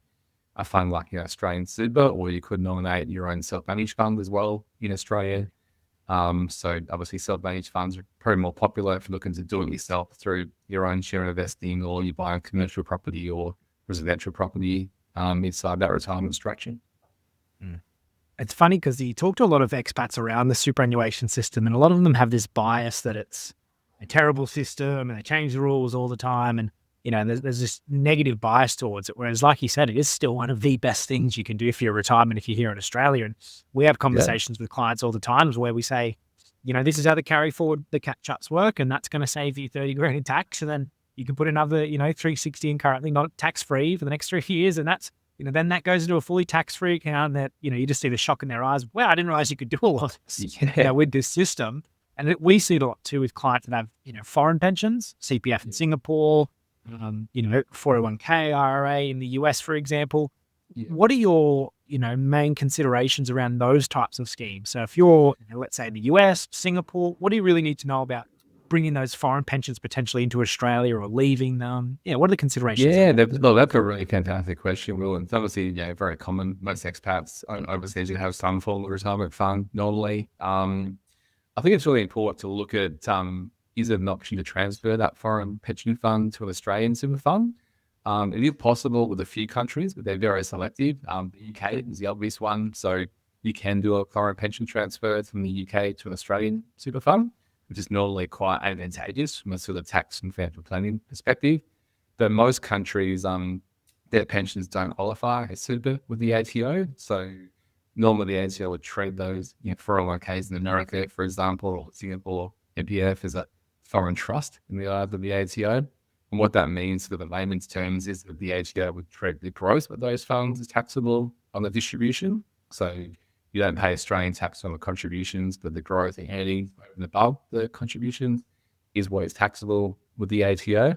S3: a fund like Australian super, or you could nominate your own self-managed fund as well in Australia. So obviously self-managed funds are probably more popular if you're looking to do it yourself through your own share investing, or you buy a commercial property or residential property inside that retirement structure.
S2: It's funny because you talk to a lot of expats around the superannuation system, and a lot of them have this bias that it's a terrible system and they change the rules all the time. And, there's this negative bias towards it. Whereas, like you said, it is still one of the best things you can do for your retirement if you're here in Australia. And we have conversations with clients all the time where we say, this is how the carry forward, the catch ups work, and that's going to save you 30 grand in tax. And then you can put another, 360 in currently not tax free for the next 3 years. And that's, then that goes into a fully tax-free account that, you just see the shock in their eyes. Wow, I didn't realize you could do all of this with this system. And we see it a lot too with clients that have, foreign pensions, CPF in Singapore, 401k, IRA in the US, for example.
S3: Yeah.
S2: What are your, main considerations around those types of schemes? So if you're, let's say in the US, Singapore, what do you really need to know about bringing those foreign pensions potentially into Australia or leaving them? What are the considerations?
S3: Yeah, that's a really fantastic question, Will. And it's obviously, very common. Most expats overseas you have some form of retirement fund normally. I think it's really important to look at, is it an option to transfer that foreign pension fund to an Australian super fund? It is possible with a few countries, but they're very selective. The UK is the obvious one. So you can do a foreign pension transfer from the UK to an Australian super fund, which is normally quite advantageous from a sort of tax and financial planning perspective. But most countries, their pensions don't qualify as super with the ATO. So normally the ATO would treat those 401ks in America, for example, or Singapore, MPF as a foreign trust in the eyes of the ATO. And what that means for the layman's terms is that the ATO would treat the growth of those funds as taxable on the distribution. So you don't pay Australian tax on the contributions, but the growth and earnings over and above the contributions is what is taxable with the ATO.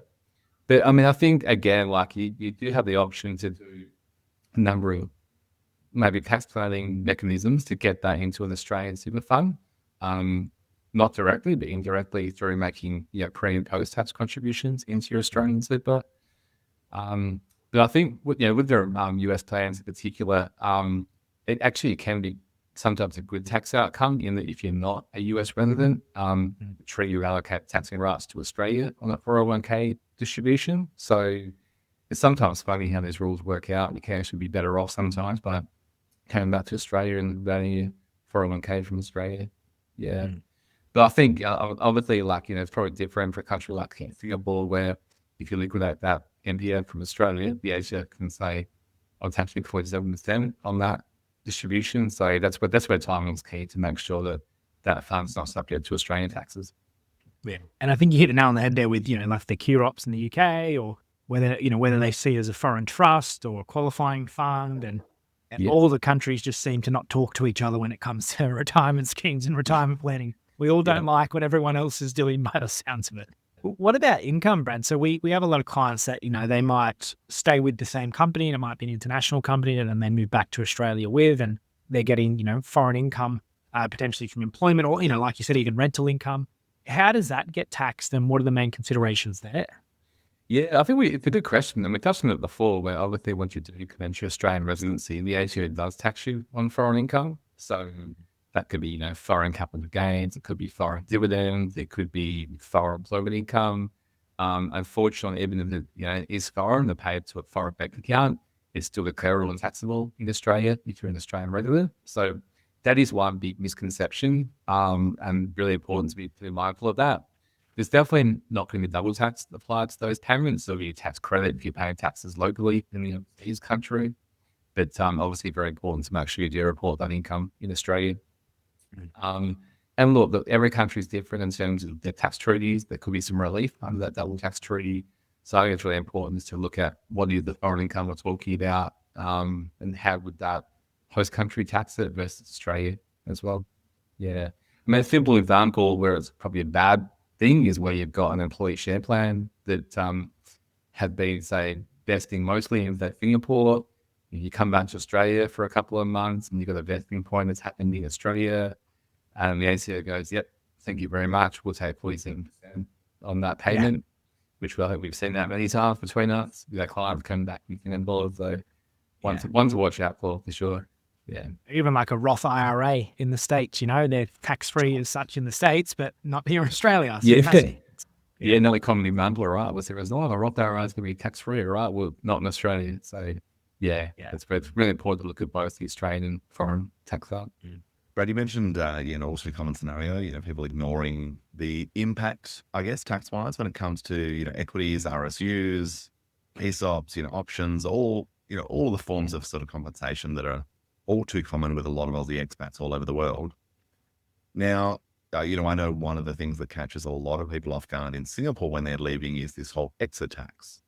S3: But I think, again, like you do have the option to do a number of maybe tax planning mechanisms to get that into an Australian super fund. Not directly, but indirectly through making pre and post tax contributions into your Australian super. But I think with their US plans in particular, it actually can be sometimes a good tax outcome in that if you're not a US resident, treat you allocate taxing rights to Australia on a 401k distribution. So it's sometimes funny how these rules work out. You can actually be better off sometimes by coming back to Australia and running a 401k from Australia. Yeah. But I think obviously, it's probably different for a country like Singapore, where if you liquidate that MPF from Australia, the Asia can say, I'll tax you 47% on that distribution. So that's where timing is key to make sure that that fund's not subject to Australian taxes.
S2: Yeah. And I think you hit it now on the head there with, like the QROPs in the UK, or whether they see it as a foreign trust or a qualifying fund, and all the countries just seem to not talk to each other when it comes to retirement schemes and retirement planning. We all don't like what everyone else is doing by the sounds of it. What about income, Brad? So we have a lot of clients that, they might stay with the same company, and it might be an international company, and then they move back to Australia with, and they're getting, foreign income, potentially from employment, or, like you said, even rental income. How does that get taxed, and what are the main considerations there?
S3: Yeah, I think it's a good question. And we touched on it before, where obviously once you do commence your Australian residency, the ATO does tax you on foreign income. So that could be, foreign capital gains. It could be foreign dividends. It could be foreign employment income. Unfortunately, even if it is foreign, they're paid to a foreign bank account, it's still declarable and taxable in Australia if you're an Australian resident. So that is one big misconception, and really important to be mindful of that. There's definitely not going to be double tax applied to those payments. There'll be a tax credit if you're paying taxes locally in the overseas country. But obviously very important to make sure you do report that income in Australia. And look, every country is different in terms of their tax treaties. There could be some relief under that double tax treaty. So I think it's really important to look at what is the foreign income we're talking about, and how would that host country tax it versus Australia as well. Yeah. A simple example where it's probably a bad thing is where you've got an employee share plan that had been, say, vesting mostly in Singapore. You come back to Australia for a couple of months and you've got a vesting point that's happened in Australia, and the ACO goes, yep, thank you very much. We'll take 47% on that payment, which I think we've seen that many times between us. That client come back and involved. So one to watch out for sure. Yeah.
S2: Even like a Roth IRA in the States, they're tax-free as such in the States, but not here in Australia. So
S3: Yeah.
S2: massive.
S3: Yeah, no economy mandler, right? Was there as long as a Roth IRA is going to be tax free, right? Well, not in Australia. So, yeah,
S2: Yeah.
S3: it's really important to look at both the Australian and foreign tax side.
S1: Brad, you mentioned, also a common scenario, people ignoring the impact, I guess, tax-wise when it comes to, equities, RSUs, ESOPs, options, all the forms of sort of compensation that are all too common with a lot of Aussie expats all over the world. Now, I know one of the things that catches a lot of people off guard in Singapore when they're leaving is this whole exit tax,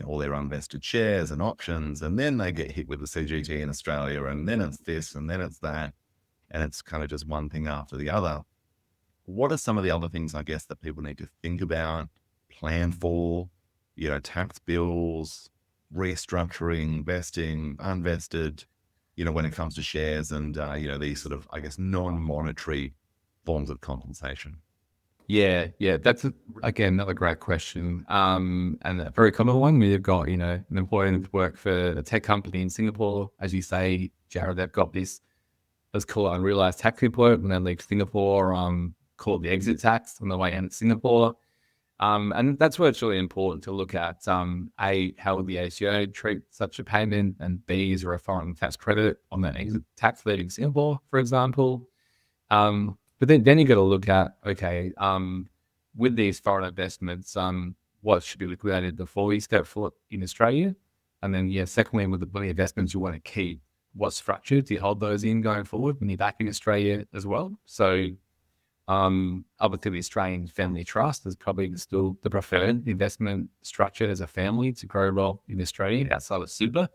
S1: all their unvested shares and options, and then they get hit with the CGT in Australia, and then it's this, and then it's that, and it's kind of just one thing after the other. What are some of the other things, I guess, that people need to think about, plan for, tax bills, restructuring, vesting, unvested, when it comes to shares and, these sort of, I guess, non-monetary forms of compensation?
S3: Yeah, that's again another great question, and a very common one. We've got an employee that work for a tech company in Singapore, as you say, Jarrad. They've got this, let's call it unrealized tax report when they leave Singapore. Call it the exit tax on the way out of Singapore, and that's where it's really important to look at A, how would the ACO treat such a payment, and B, is there a foreign tax credit on that exit tax leaving Singapore, for example. But then you got to look at, okay, with these foreign investments, what should be liquidated before you step foot in Australia? And then, secondly, with the investments you want to keep, what structure do you hold those in going forward when you're back in Australia as well? So, obviously, the Australian Family Trust is probably still the preferred investment structure as a family to grow well in Australia outside of super.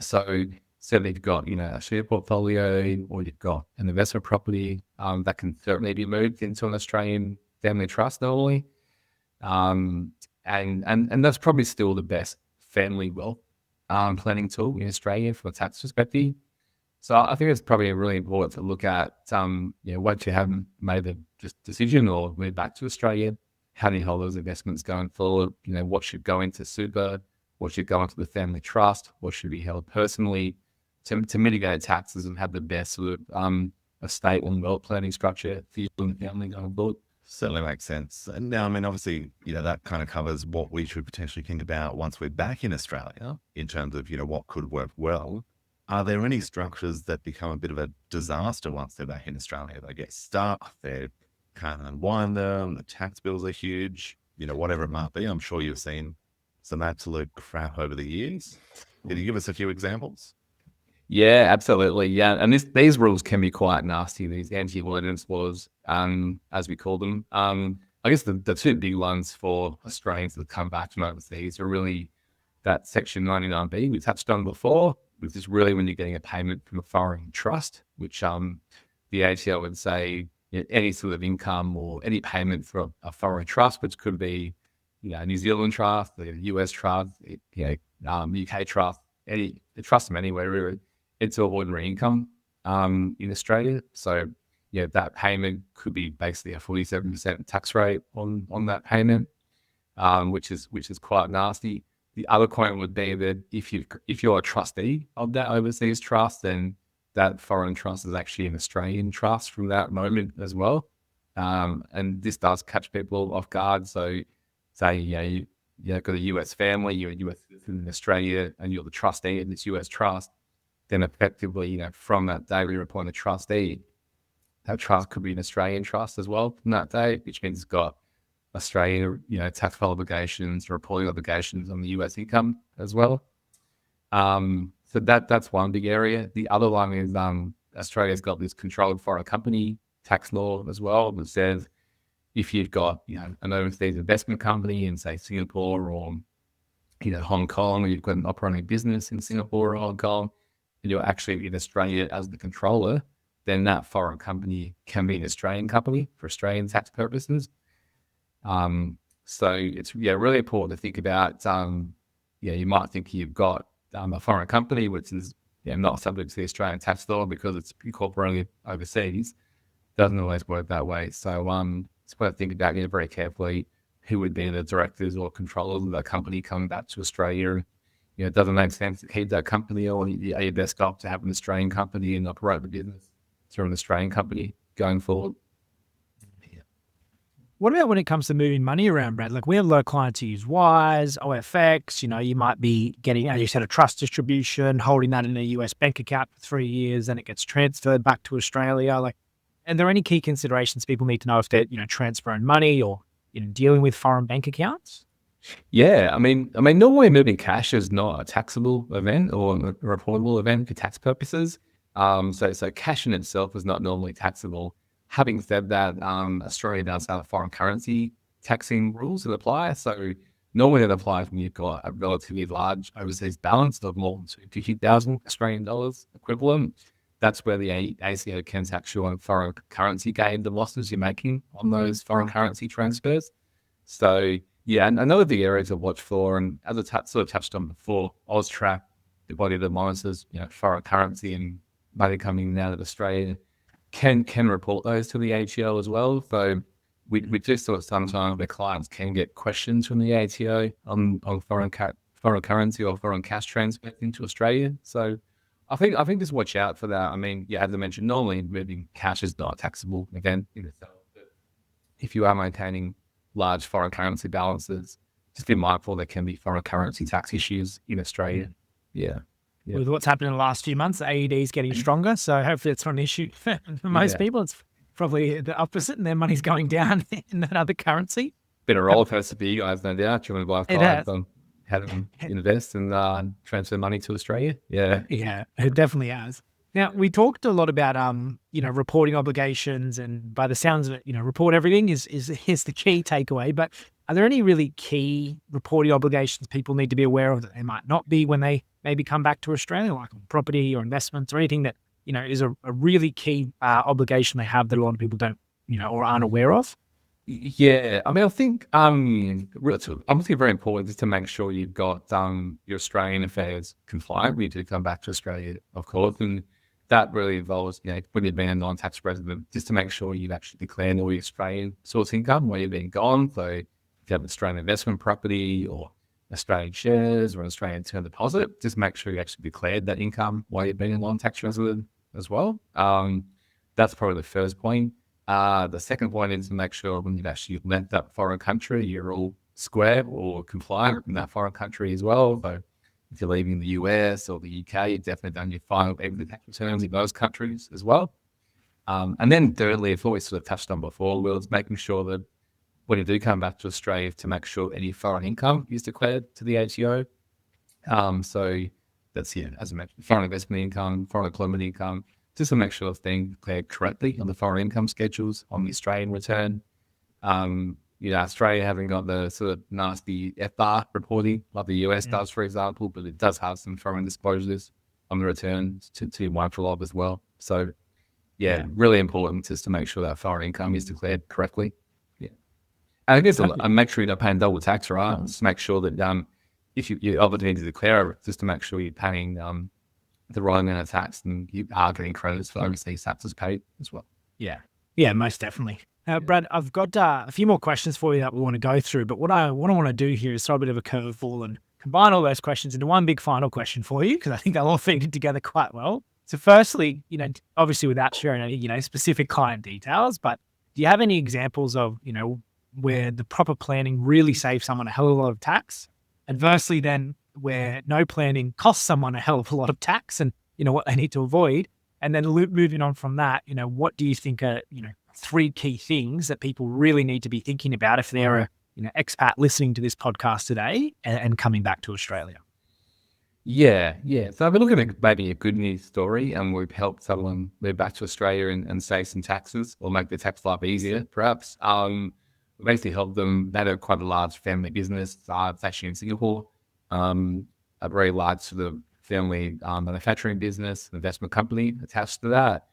S3: So certainly you've got, a share portfolio, or you've got an investment property that can certainly be moved into an Australian family trust normally. And that's probably still the best family wealth planning tool in Australia from a tax perspective. So I think it's probably really important to look at, once you have made the decision or move back to Australia, how do you hold those investments going forward? What should go into super? What should go into the family trust? What should be held personally to mitigate taxes and have the best sort of estate and wealth planning structure for you and the family going forward?
S1: Certainly makes sense. And now, I mean, obviously, that kind of covers what we should potentially think about once we're back in Australia in terms of, what could work well. Are there any structures that become a bit of a disaster once they're back in Australia? They get stuck, they can't unwind them, the tax bills are huge, whatever it might be. I'm sure you've seen some absolute crap over the years. Can you give us a few examples?
S3: Yeah, absolutely. Yeah, and these rules can be quite nasty. These anti-avoidance laws, as we call them. I guess the two big ones for Australians that come back from overseas are really that Section 99B we touched on before, which is really when you're getting a payment from a foreign trust, which the ATO would say any sort of income or any payment from a foreign trust, which could be a New Zealand trust, the US trust, UK trust, trust them anywhere really. It's all ordinary income in Australia. So that payment could be basically a 47% tax rate on that payment, which is quite nasty. The other point would be that if you're a trustee of that overseas trust, then that foreign trust is actually an Australian trust from that moment as well. And this does catch people off guard. So say you've got a US family, you're a US citizen in Australia, and you're the trustee in this US trust, then effectively, from that day we appoint a trustee, that trust could be an Australian trust as well from that day, which means it's got Australia, tax obligations, reporting obligations on the US income as well. So that's one big area. The other one is Australia's got this controlled foreign company tax law as well that says if you've got an overseas investment company in say Singapore or Hong Kong, or you've got an operating business in Singapore or Hong Kong, and you're actually in Australia as the controller, then that foreign company can be an Australian company for Australian tax purposes. So it's really important to think about. You might think you've got a foreign company which is not subject to the Australian tax law because it's incorporated overseas. Doesn't always work that way. So it's worth thinking about very carefully who would be the directors or controllers of that company coming back to Australia. it doesn't make sense to keep that company, or are you best off to have an Australian company and operate the business through an Australian company going forward?
S2: What about when it comes to moving money around, Brad? Like we have a lot of clients who use Wise, OFX. You might be getting, as you said, a trust distribution, holding that in a US bank account for 3 years, and it gets transferred back to Australia. Like, are there any key considerations people need to know if they're, transferring money or, dealing with foreign bank accounts?
S3: Yeah, normally moving cash is not a taxable event or a reportable event for tax purposes. So cash in itself is not normally taxable. Having said that, Australia does have foreign currency taxing rules that apply. So normally that applies when you've got a relatively large overseas balance of more than 250,000 Australian dollars equivalent. That's where the ACO can tax you on foreign currency gains and losses you're making on those foreign currency transfers. So yeah, and another big area to watch for, and as I sort of touched on before, AusTrack, the body that monitors foreign currency and money coming out of Australia, can report those to the ATO as well. So we do sort of sometimes the clients can get questions from the ATO on foreign currency or foreign cash transfers into Australia. So I think just watch out for that. As I mentioned, normally moving cash is not taxable again in itself. But if you are maintaining large foreign currency balances, just be mindful there can be foreign currency tax issues in Australia. Yeah.
S2: With what's happened in the last few months, the AED is getting stronger. So hopefully it's not an issue for most people. It's probably the opposite and their money's going down in that other currency.
S3: Been a roller coaster for you guys, no doubt. You want to buy clients on how to invest and transfer money to Australia. Yeah,
S2: it definitely has. Now, we talked a lot about, reporting obligations, and by the sounds of it, report everything is the key takeaway. But are there any really key reporting obligations people need to be aware of that they might not be when they maybe come back to Australia, like on property or investments or anything that, is a really key obligation they have that a lot of people don't, or aren't aware of?
S3: Yeah, I think obviously very important is to make sure you've got your Australian affairs compliant when you do come back to Australia, of course, and that really involves, when you've been a non-tax resident, just to make sure you've actually declared all your Australian source income while you've been gone. So if you have Australian investment property or Australian shares or an Australian term deposit, just make sure you actually declared that income while you've been a non-tax resident as well. That's probably the first point. The second point is to make sure when you've actually left that foreign country, you're all square or compliant in that foreign country as well. So if you're leaving the US or the UK, you've definitely done your final payment tax returns in those countries as well. And then thirdly, it's always sort of touched on before, Will, is making sure that when you do come back to Australia, to make sure any foreign income is declared to the ATO. So that's, as I mentioned, foreign investment income, foreign employment income, just to make sure it's being declared correctly on the foreign income schedules on the Australian return. Australia having got the sort of nasty FR reporting like the US does, for example, but it does have some foreign disclosures on the return to be mindful of as well. So, really important just to make sure that foreign income is declared correctly. Yeah. And I guess make sure you're not paying double tax, right? Just make sure that if you obviously need to declare it, just to make sure you're paying the right amount of tax and you are getting credits for overseas taxes paid as well.
S2: Yeah, most definitely. Brad, I've got a few more questions for you that we want to go through, but what I want to do here is throw a bit of a curveball and combine all those questions into one big final question for you, because I think they'll all feed together quite well. So firstly, obviously without sharing any, specific client details, but do you have any examples of, where the proper planning really saves someone a hell of a lot of tax? Adversely then, where no planning costs someone a hell of a lot of tax and, what they need to avoid? And then moving on from that, what do you think are, 3 key things that people really need to be thinking about if they're a, expat listening to this podcast today and coming back to Australia?
S3: Yeah. So if we look at maybe a good news story and we've helped someone move back to Australia and save some taxes or make their tax life easier, perhaps, we basically helped them. They had quite a large family business. It's actually in Singapore, a very large sort of family manufacturing business, investment company attached to that.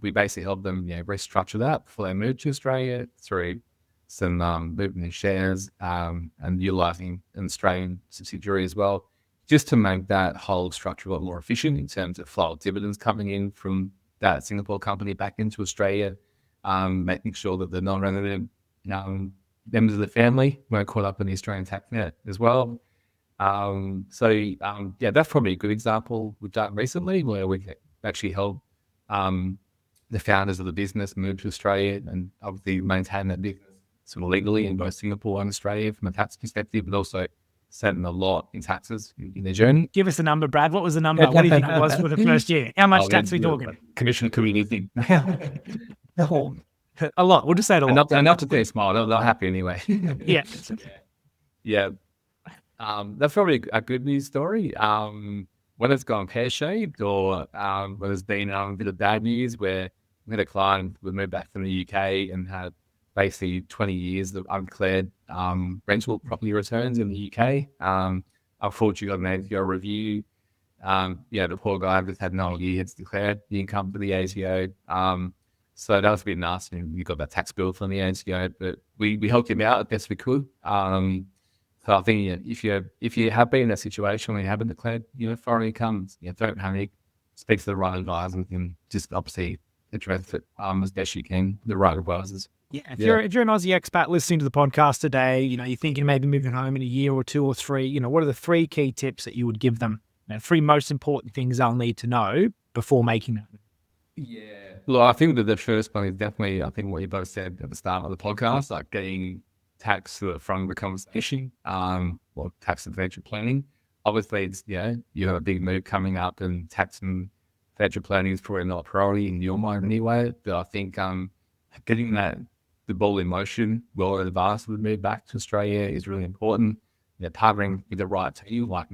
S3: We basically helped them, restructure that before they moved to Australia through some movement in shares and utilising an Australian subsidiary as well, just to make that whole structure a lot more efficient in terms of flow of dividends coming in from that Singapore company back into Australia, making sure that the non-resident members of the family weren't caught up in the Australian tax net as well. Yeah, that's probably a good example we've done recently where we've actually helped the founders of the business move to Australia and obviously maintain that business sort of legally in both Singapore and Australia from a tax perspective, but also saving a lot in taxes in their journey.
S2: Give us a number, Brad. What was the number? What do you think it was for the first year? How much tax are we talking?
S3: Commission community.
S2: A lot. We'll just say it a lot.
S3: Enough to be small. They're happy anyway.
S2: Yeah.
S3: Yeah. That's probably a good news story. When it's gone pear-shaped or when there's been a bit of bad news where we had a client who moved back from the UK and had basically 20 years of undeclared rental property returns in the UK. Unfortunately, got an ATO review. The poor guy just had no idea he'd declared the income for the ATO. So that was a bit nasty. You got that tax bill from the ATO, but we helped him out as best we could. So I think if you have been in a situation where you haven't declared foreign income, don't panic. Speak to the right advisors and just obviously address it as best you can. The right advisors.
S2: Yeah, if you're an Aussie expat listening to the podcast today, you're thinking maybe moving home in a year or 2 or 3. What are the 3 key tips that you would give them? 3 most important things they'll need to know before making that.
S3: Yeah. Well, I think that the first one is definitely, I think what you both said at the start of the podcast, like getting tax to the front of the conversation, or tax and financial planning. Obviously, it's, you have a big move coming up and tax and financial planning is probably not a priority in your mind anyway. But I think getting the ball in motion well in advance of the move back to Australia is really important. Partnering with the right team, like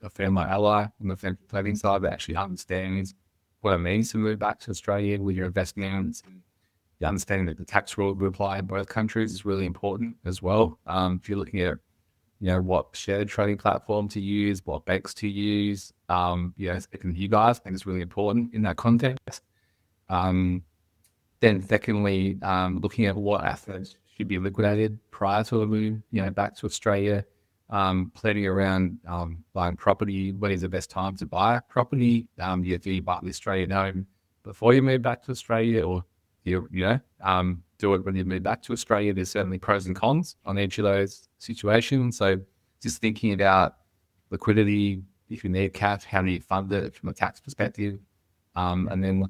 S3: a firm like Ally on the financial planning side that actually understands what it means to move back to Australia with your investments. The understanding that the tax rule will apply in both countries is really important as well. If you're looking at, what shared trading platform to use, what banks to use, speaking to you guys, I think it's really important in that context. Then secondly, looking at what assets should be liquidated prior to a move, back to Australia. Planning around buying property. When is the best time to buy property? Do you buy the Australian home before you move back to Australia, or do it when you move back to Australia? There's certainly pros and cons on each of those situations. So just thinking about liquidity, if you need cash, how do you fund it from a tax perspective? And then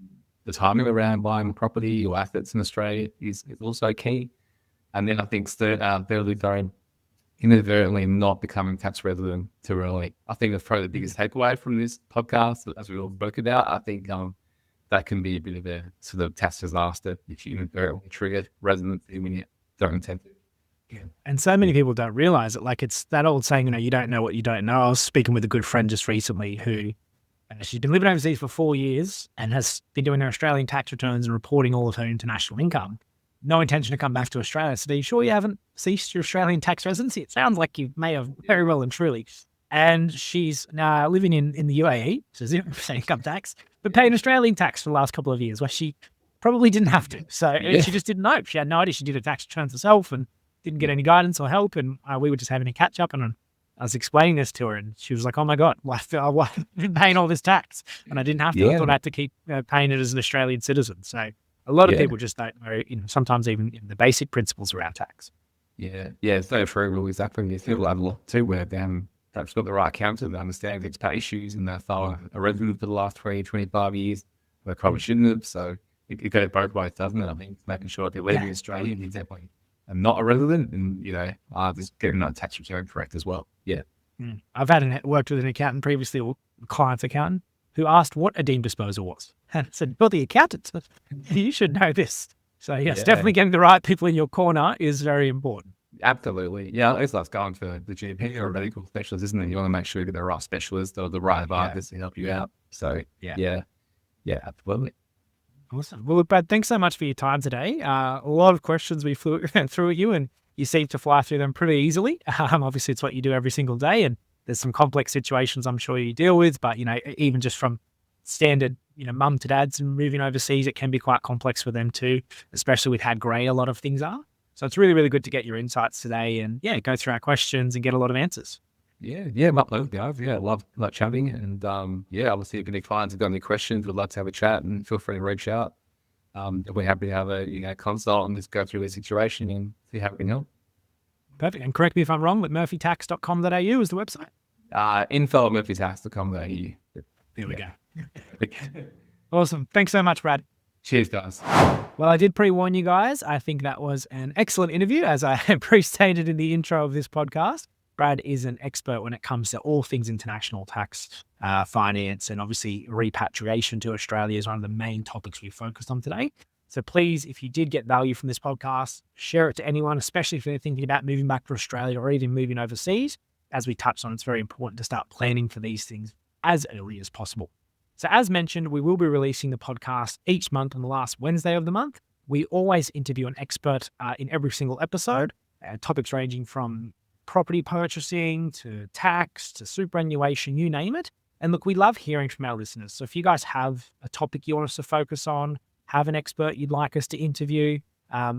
S3: the timing around buying property or assets in Australia is also key. And then I think thirdly, inadvertently not becoming tax resident too early. I think that's probably the biggest takeaway from this podcast, as we all spoke about. I think that can be a bit of a sort of tax disaster if you inadvertently trigger residency when you don't intend to.
S2: Yeah. And so many people don't realize it. Like, it's that old saying, you don't know what you don't know. I was speaking with a good friend just recently who she's been living overseas for 4 years and has been doing her Australian tax returns and reporting all of her international income. No intention to come back to Australia. So are you sure you haven't ceased your Australian tax residency? It sounds like you may have, very well and truly. And she's now living in the UAE, so 0% income tax, but paying Australian tax for the last couple of years where she probably didn't have to. So she just didn't know. She had no idea. She did her tax returns herself and didn't get any guidance or help. And we were just having a catch up, and I was explaining this to her, and she was like, "Oh my God, I've been paying all this tax, and I didn't have to. I thought I had to keep paying it as an Australian citizen." So a lot of people just don't know, sometimes even the basic principles around tax.
S3: Yeah, it's so true. Exactly. You feel a lot too where perhaps got the right accountant that understands expat issues and they're a resident for the last 20, 25 years. They probably shouldn't have. So it goes both ways, doesn't it? I think making sure if you're leaving Australia, you're definitely not a resident, and just getting that tax return correct as well. Yeah.
S2: I've worked with an accountant previously, or a client's accountant, who asked what a deemed disposal was. And I said, well, the accountant, you should know this. So yes, definitely getting the right people in your corner is very important.
S3: Absolutely. Yeah, it's like going to the GP or a medical specialist, isn't it? You want to make sure you get the right specialist or the right advisors to help you out. So yeah, absolutely.
S2: Awesome. Well, look, Brad, thanks so much for your time today. A lot of questions we threw at you, and you seem to fly through them pretty easily. Obviously, it's what you do every single day, and there's some complex situations I'm sure you deal with, but, even just from standard, mum to dads and moving overseas, it can be quite complex for them too, especially with how grey a lot of things are. So it's really, really good to get your insights today and, go through our questions and get a lot of answers.
S3: Yeah, my pleasure, guys. Yeah, love chatting. And obviously, if any clients have got any questions, we'd love to have a chat, and feel free to reach out. We're happy to have a consult and just go through the situation and see how we can help.
S2: Perfect. And correct me if I'm wrong, but murphytax.com.au is the website.
S3: info@murphytax.com.
S2: There we go. Awesome. Thanks so much, Brad.
S3: Cheers, guys.
S2: Well, I did pre-warn you guys. I think that was an excellent interview, as I pre-stated in the intro of this podcast. Brad is an expert when it comes to all things international tax, finance, and obviously repatriation to Australia is one of the main topics we focused on today. So please, if you did get value from this podcast, share it to anyone, especially if they're thinking about moving back to Australia or even moving overseas. As we touched on, it's very important to start planning for these things as early as possible. So as mentioned, we will be releasing the podcast each month on the last Wednesday of the month. We always interview an expert in every single episode, topics ranging from property purchasing to tax to superannuation, you name it. And look, we love hearing from our listeners. So if you guys have a topic you want us to focus on, have an expert you'd like us to interview,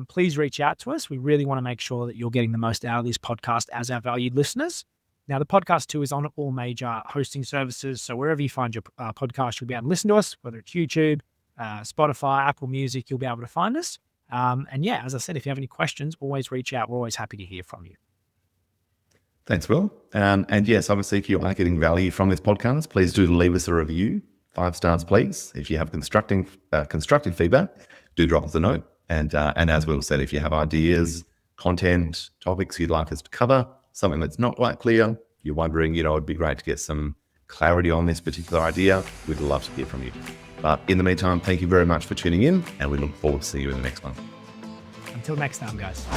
S2: please reach out to us. We really want to make sure that you're getting the most out of this podcast as our valued listeners. Now, the podcast too is on all major hosting services. So wherever you find your podcast, you'll be able to listen to us, whether it's YouTube, Spotify, Apple Music, you'll be able to find us. And yeah, as I said, if you have any questions, always reach out. We're always happy to hear from you.
S1: Thanks, Will. And yes, obviously, if you are getting value from this podcast, please do leave us a review. 5 stars, please. If you have constructive feedback, do drop us a note. And as Will said, if you have ideas, content, topics you'd like us to cover, something that's not quite clear, you're wondering, it'd be great to get some clarity on this particular idea, we'd love to hear from you. But in the meantime, thank you very much for tuning in, and we look forward to seeing you in the next one.
S2: Until next time, guys.